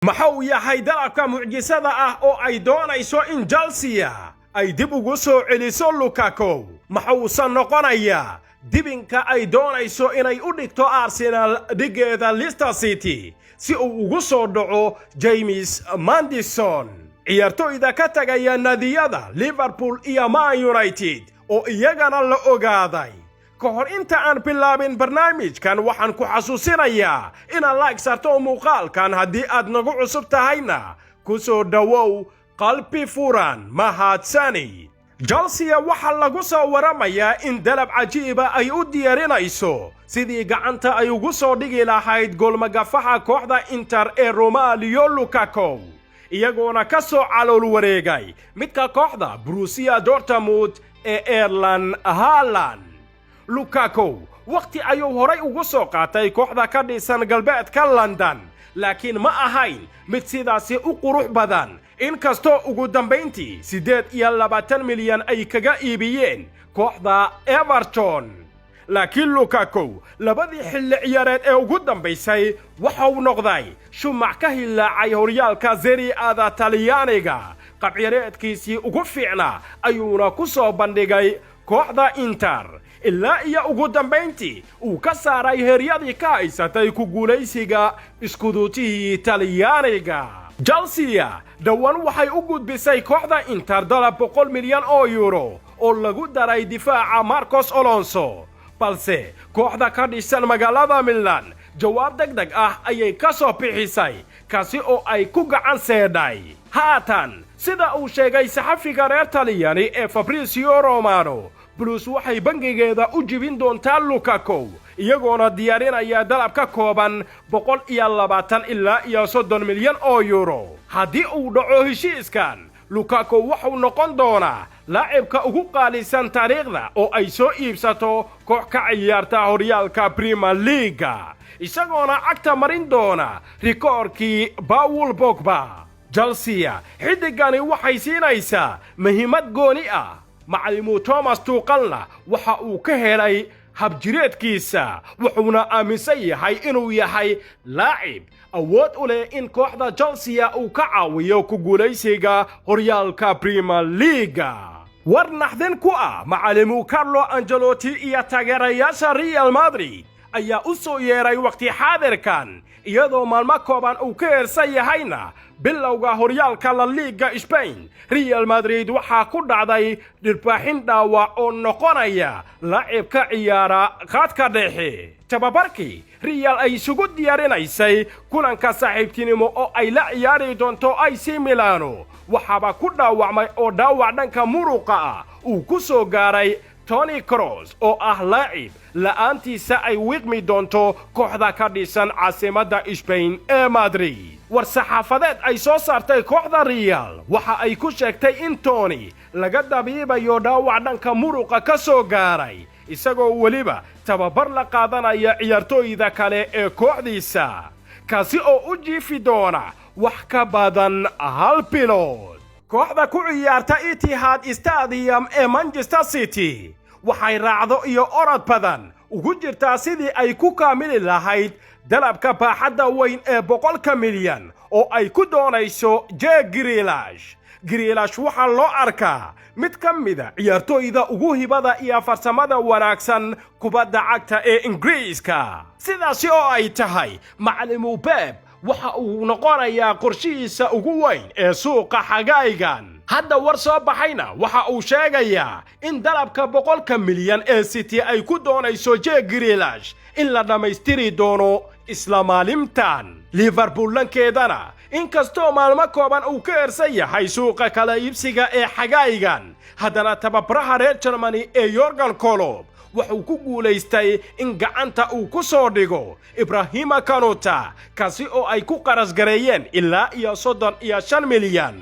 maxuu yahay dalabka mucjisada ah oo ay doonayso in Chelsea ay dib ugu soo celiso Lukaku maxuusan noqonayaa dibinka ay doonayso inay u dhigto Arsenal dhigeeda Leicester City si uu ugu soo dhaco James Maddison ciyaartoyda ka tagaya nadiyada Liverpool iyo Man United oo iyagana la ogaaday kahor inta aan bilaabin barnaamijkan waxaan ku xasuusinayaa inaad like sarto muuqaalkan haddii aad nagu cusub tahayna ku soo dhawow qalbi furan mahadsani Chelsea waxa lagu soo waramayaa in dalab cajiiba ay u diyaarinayso sidii gacanta ay ugu soo dhigi lahayd goolmagafaha kooxda Inter ee Romelu Lukaku iyagoona ka soo calool wareegay midka kooxda Borussia Dortmund ee Erling Haaland Lukaku waqti ayuu horay ugu soo qaatay kooxda ka dhisan galbeedka London laakiin ma ahayn mid sidaasi u qurux badan inkastoo ugu dambayntii 28 milyan ay kaga iibiyeen kooxda Everton laakiin Lukaku labadii xilli ciyaareed ee ugu dambaysay waxa uu noqday shumac ka hilaacay horyaalka Serie A Talyaaniga qabcireedkiisii ugu fiicnaa ayuuna ku soo bandhigay kooxda Inter ilaa iyo ugu dambayntii uu ka saaray heeryadii ka haysatay ku guulaysiga iskuduutihii Talyaaniga Chelsea dhawaan waxay u gudbisay kooxda Inter dalab 100 milyan oo euro oo lagu daray difaaca Marcos Alonso balse kooxda ka dhisan magaalada Milan jawaab degdeg ah ayay ka soo bixisay kaasi oo ay ku gacan seedhay haatan sida uu sheegay saxafiga reer Talyaani ee Fabrizio Romano Blues waxay bangigeeda u jibin doontaa Lukaku iyagoona diyaarinaya dalab ka kooban 120 ilaa 30 milyan oo euro haddii uu dhaco heshiiskan Lukaku wuxuu noqon doonaa laacibka ugu qaalisan taariikhda oo ay soo iibsato koox ka ciyaarta horyaalka Premier League isagoona cagta marin doona rikoorkii Paul Pogba Chelsea xidigani waxay siinaysaa muhiimad gooni ah macallimu Thomas Tuchelna waxa uu ka helay habjireedkiisa wuxuuna aaminsan yahay inuu yahay laacib awood u leh in kooxda Chelsea uu ka caawiyo ku guulaysiga horyaalka Premier League war naxdin ku ah macallimu Carlo Ancelotti iyo taageerayaasha Real Madrid ayaa u soo yeeray waqti xaadirkan iyadoo maalmo kooban uu ka heersan yahayna bilowga horyaalka La Liga Spain Real Madrid waxa ku dhacday dhirbaaxin dhaawac oo noqonaya laacib ka ciyaara khadka dhexe tababarkii Real ay isugu diyaarinaysay kulanka saaxiibtinimo oo ay la ciyaari doonto AC Milano waxaba ku dhaawacmay oo dhaawac dhanka muruqa ah uu ku soo gaaray Toni Kroos oo ah laacib la'aantiisa ay wiiqmi doonto kooxda ka dhisan caasimadda Spain ee Madrid war saxaafadeed ay soo saartay kooxda Real waxa ay ku sheegtay in Toni laga dabiibayo dhaawac dhanka muruqa ka soo gaaray isagoo weliba tababar la qaadanaya ciyaartooyda kale ee kooxdiisa kaasi oo u jiifi doona wax ka badan hal bilood kooxda ku ciyaarta Etihad Stadium ee Manchester City waxay raacdo iyo orod badan ugu jirtaa sidii ay ku kaamili lahayd dalabka baaxadda weyn ee 100 milyan oo ay ku doonayso Jack Grealish waxa loo arkaa mid ka mida ciyaartooyda ugu hibada iyo farsamada wanaagsan kubadda cagta ee Ingiriiska sidaas oo ay tahay macallimu Pep waxa uu noqonayaa qorshihiisa ugu weyn ee suuqa xagaygan hadda war soo baxayna waxa uu sheegayaa in dalabka 100 milyan ee City ay ku doonayso Jack Grealish in la dhamaystiri doono isla maalintan Liverpool lankeedana inkastoo maalmo kooban uu ka heersan yahay suuqa kala iibsiga ee xagaygan haddana tababaraha reer Germany ee Jurgen Klopp wuxuu ku guulaystay in gacanta uu ku soo dhigo Ibrahima Konate kaasi oo ay ku qaras gareeyeen ilaa 35 milyan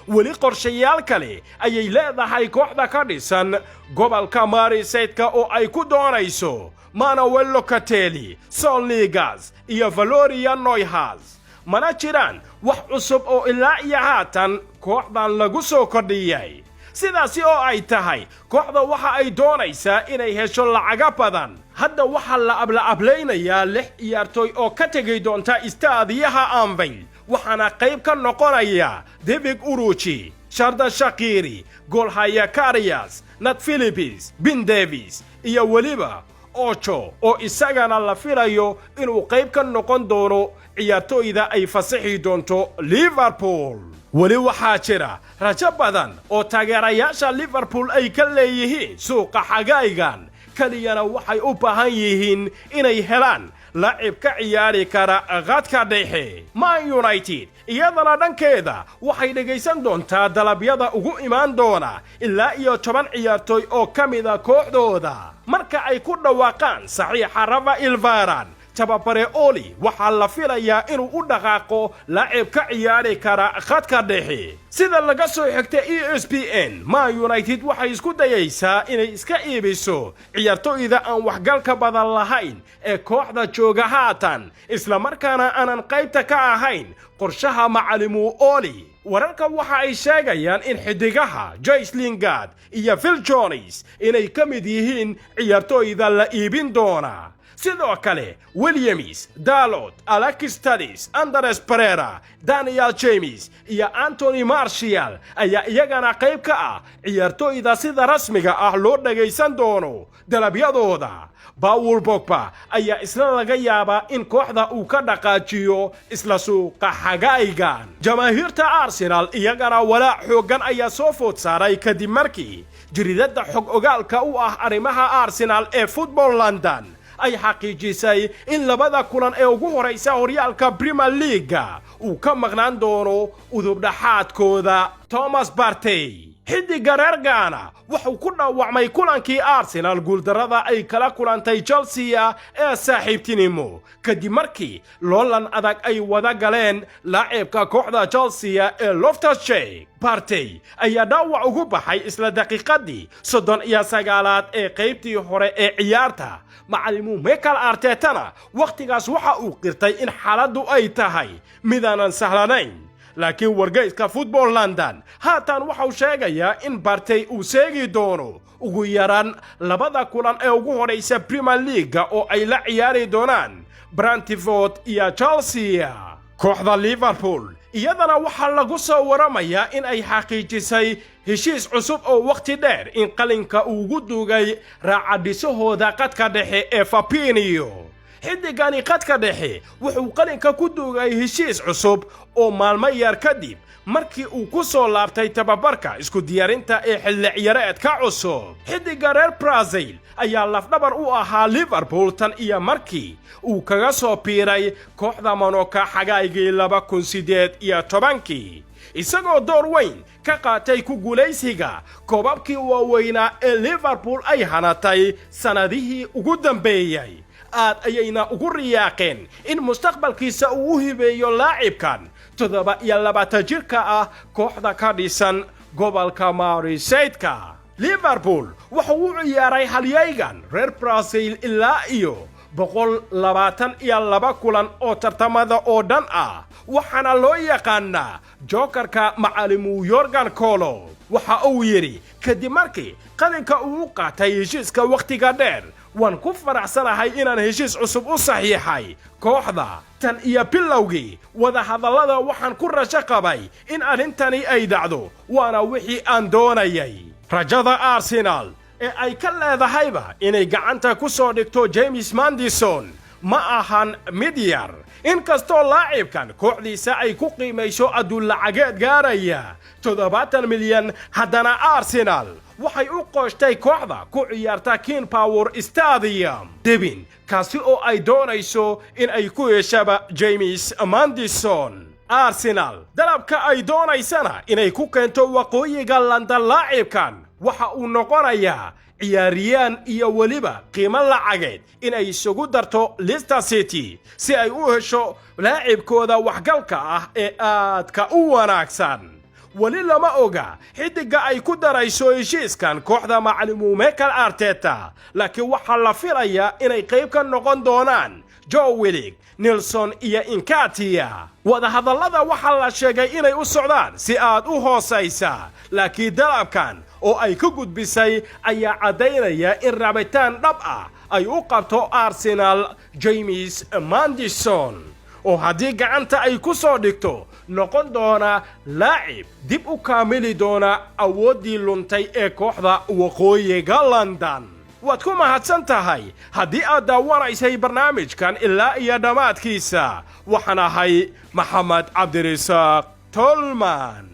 weli qorshayaal kale ayay leedahay kooxda ka dhisan gobolka Merseyside oo ay ku doonayso Manuel Locatelli, Saul Niguez iyo Valeria Neuhaus mana jiraan wax cusub oo ilaa iyo haatan kooxdan lagu soo kordhiyay sidaasi oo ay tahay kooxda waxa ay doonaysaa inay hesho lacag badan hadda waxa la ablaynayaa 6 ciyaartooy oo ka tagay doonta istaadiyaha Anfield waxaana qayb ka noqonaya David Uruchi, Shardan Shaqiri, goolhaya Karius, Nat Phillips, Ben Davies iyo weliba Ocho oo isagana la filayo inuu qayb ka noqon doono ciyaartooyda ay fasaxi doonto Liverpool. weli waxaa jira rajo badan oo taageerayaasha Liverpool ay ka leeyihiin suuqa xagaygan, kaliyana waxay u baahan yihiin inay helaan laacib ka ciyaari kara khadka dhexe. Man United iyadana dhankeeda waxay dhegaysan doontaa dalabyada ugu imaan doona ilaa iyo 10 ciyaartooy oo ka mida kooxdooda marka ay ku dhawaaqaan saxiixa Rafael Varane. tababare Oli waxaa la filayaa inuu u dhaqaaqo laacib ka ciyaari kara khadka dhexe. sida laga soo xigtay ESPN, Man United waxay isku dayaysaa inay iska iibiso ciyaartooyda aan waxgalka badan lahayn ee kooxda jooga haatan, isla markaana aanan qaybta ka ahayn qorshaha macallimu Oli. wararka waxa ay sheegayaan in xidigaha Jesse Lingard iyo Phil Jones inay ka mid yihiin ciyaartooyda la iibin doona. sidoo kale Williams, Dalot, Alexis Telles, Andres Pereira, Daniel James iyo Anthony Martial ayaa iyagana qayb ka ah ciyaartooyda sida rasmiga ah loo dhagaysan doono dalabyadooda. Paul Pogba ayaa isla laga yaabaa in kooxda uu ka dhaqaajiyo isla suuqa xagaygan. jamaahiirta Arsenal iyagana walaac xoogan ayaa soo food saaray kadib markii jiridada xog ogaalka u ah arrimaha Arsenal ee Football London ay xaqiijisay in labada kulan ee ugu horeysa horyaalka Premier League uu ka maqnaan doono udub dhaxaadkooda Thomas Partey. xidiga reer Ghana wuxuu ku dhaawacmay kulankii Arsenal guuldarada ay kala kulantay Chelsea ee saaxiibtinimo kadib markii loolan adag ay wada galeen laacibka kooxda Chelsea ee Loftus-Cheek. Partey ayaa dhaawac ugu baxay isla daqiiqadii 39aad ee qaybtii hore ee ciyaarta. macallimu Mikel Arteta waqtigaas waxa uu qirtay in xaaladdu ay tahay midaanan sahlanayn, laakiin wargeyska Football London haatan waxa uu sheegayaa in Partey uu seegi doono ugu yaraan labada kulan ee ugu horeysa Premier League oo ay la ciyaari doonaan Brentford iyo Chelsea. kooxda Liverpool iyadana waxaa lagu soo waramayaa in ay xaqiijisay heshiis cusub oo waqti dheer in qalinka ugu dugay raacadisahooda qadka dhexe ee Fabinho. xidigani qadka dhexe wuxuu qalinka ku dugay heshiis cusub oo maalmo yar kadib markii uu ku soo laabtay tababarka isku diyaarinta ee xilli ciyaareedka cusub. xidiga reer Brazil ayaa lafdhabar u ahaa Liverpool tan iyo markii uu kaga soo biiray kooxda Monaco xagaygii 2018 isagoo door weyn ka qaatay ku guulaysiga koobabkii waaweynaa ee Liverpool ay hanatay sanadihii ugu dambeeyay. aad ayayna ugu riyaaqeen in mustaqbalkiisa uu u hibeeyo laacibkan 27 jirka ah kooxda ka dhisan gobolka Merseyside. Liverpool wuxuu u ciyaaray halyaygan reer Brazil ilaa iyo 122 kulan oo tartamada oo dhan ah, waxaana loo yaqaanaa jokerka macallimu Jurgen Klopp. waxa uu yiri kadib markii qalinka uu qaatay heshiiska waqtiga dheer, waan ku faraxsanahay inaan heshiis cusub u saxiixay kooxda. tan iyo bilowgii wada hadallada waxaan ku rajo qabay in arintani ay dhacdo, waana wixii aan doonayay. rajada Arsenal ee ay ka leedahayba inay gacanta ku soo dhigto James Maddison ma ahan mid yar, inkastoo laacibkan kooxdiisa ay ku qiimayso adduun lacageed gaaraya 70 milyan, haddana Arsenal waxay u qooshtay kooxda ku ciyaarta King Power Stadium debin kaasi oo ay doonayso in ay ku heshaba James Maddison. Arsenal dalabka ay doonaysana inay ku keento waqooyiga London laacibkan waxa uu noqonayaa ciyaariyaan iyo weliba qiimo lacageed inay isugu darto Leicester City si ay u hesho laacibkooda waxgalka ah ee aadka u wanaagsan. weli lama oga xidiga ay ku darayso heshiiskan kooxda macallimu Mikel Arteta, laakiin waxaa la filayaa inay qayb ka noqon doonaan Joe Willock, Nelson iyo Nketiah. wada hadallada waxaa la sheegay inay u socdaan si aad u hoosaysa, laakiin dalabkan oo ay ku gudbisay ayaa caddaynaya in rabitaan dhab ah ay u qabto Arsenal James Maddison. oo haddii gacanta ay ku soo dhigto noqon doona laacib dib u kaamili doona awooddii luntay ee kooxda waqooyiga London. waad ku mahadsan tahay haddii aad daawanaysay barnaamijkan ilaa iyo dhammaadkiisa. waxaan ahay Maxamed Cabdirasaaq Tolman.